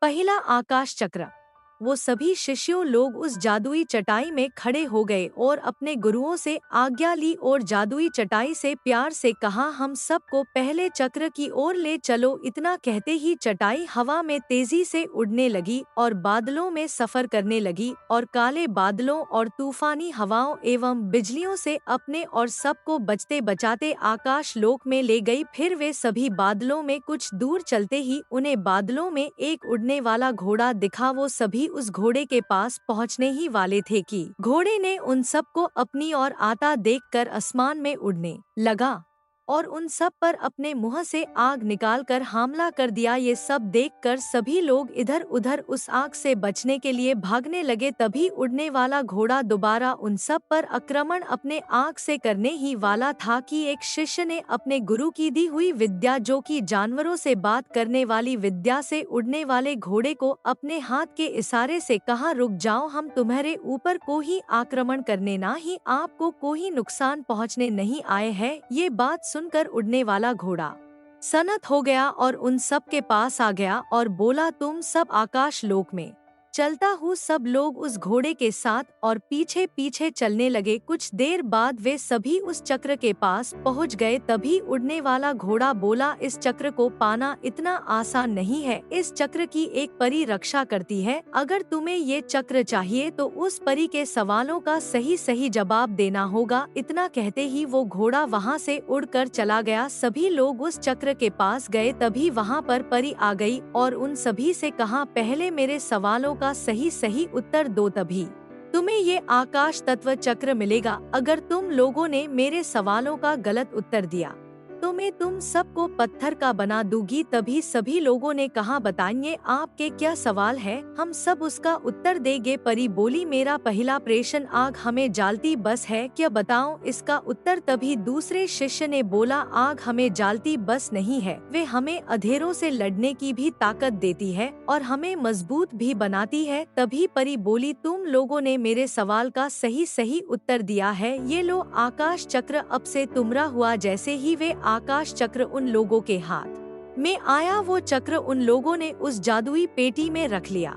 पहला आकाश चक्र। वो सभी शिष्यों लोग उस जादुई चटाई में खड़े हो गए और अपने गुरुओं से आज्ञा ली और जादुई चटाई से प्यार से कहा, हम सबको पहले चक्र की ओर ले चलो। इतना कहते ही चटाई हवा में तेजी से उड़ने लगी और बादलों में सफर करने लगी और काले बादलों और तूफानी हवाओं एवं बिजलियों से अपने और सबको बचते बचाते आकाश लोक में ले गई। फिर वे सभी बादलों में कुछ दूर चलते ही उन्हें बादलों में एक उड़ने वाला घोड़ा दिखा। वो सभी उस घोड़े के पास पहुंचने ही वाले थे कि घोड़े ने उन सबको अपनी ओर आता देखकर आसमान में उड़ने लगा और उन सब पर अपने मुंह से आग निकालकर हमला कर दिया। ये सब देखकर सभी लोग इधर उधर उस आग से बचने के लिए भागने लगे। तभी उड़ने वाला घोड़ा दोबारा उन सब पर आक्रमण अपने आग से करने ही वाला था कि एक शिष्य ने अपने गुरु की दी हुई विद्या, जो कि जानवरों से बात करने वाली विद्या से उड़ने वाले घोड़े को अपने हाथ के इशारे से कहा, रुक जाओ, हम तुम्हारे ऊपर को ही आक्रमण करने ना ही आपको कोई नुकसान पहुंचने नहीं आए हैं। ये बात सुनकर उड़ने वाला घोड़ा सनत हो गया और उन सब के पास आ गया और बोला, तुम सब आकाश लोक में चलता हूँ। सब लोग उस घोड़े के साथ और पीछे पीछे चलने लगे। कुछ देर बाद वे सभी उस चक्र के पास पहुँच गए। तभी उड़ने वाला घोड़ा बोला, इस चक्र को पाना इतना आसान नहीं है। इस चक्र की एक परी रक्षा करती है। अगर तुम्हें ये चक्र चाहिए तो उस परी के सवालों का सही सही जवाब देना होगा। इतना कहते ही वो घोड़ा वहाँ से उड़कर चला गया। सभी लोग उस चक्र के पास गए। तभी वहाँ पर परी आ गई और उन सभी से कहा, पहले मेरे सवालों का सही सही उत्तर दो, तभी तुम्हें ये आकाश तत्व चक्र मिलेगा। अगर तुम लोगों ने मेरे सवालों का गलत उत्तर दिया तो मैं तुम सबको पत्थर का बना दूंगी। तभी सभी लोगों ने कहा, बताइए आपके क्या सवाल है, हम सब उसका उत्तर देंगे। परी बोली, मेरा पहला प्रश्न, आग हमें जालती बस है क्या, बताओ इसका उत्तर। तभी दूसरे शिष्य ने बोला, आग हमें जालती बस नहीं है, वे हमें अंधेरों से लड़ने की भी ताकत देती है और हमें मजबूत भी बनाती है। तभी परी बोली, तुम लोगों ने मेरे सवाल का सही सही उत्तर दिया है। ये लो आकाश चक्र अब से तुम्हारा हुआ। जैसे ही वे आकाश चक्र उन लोगों के हाथ में आया, वो चक्र उन लोगों ने उस जादुई पेटी में रख लिया।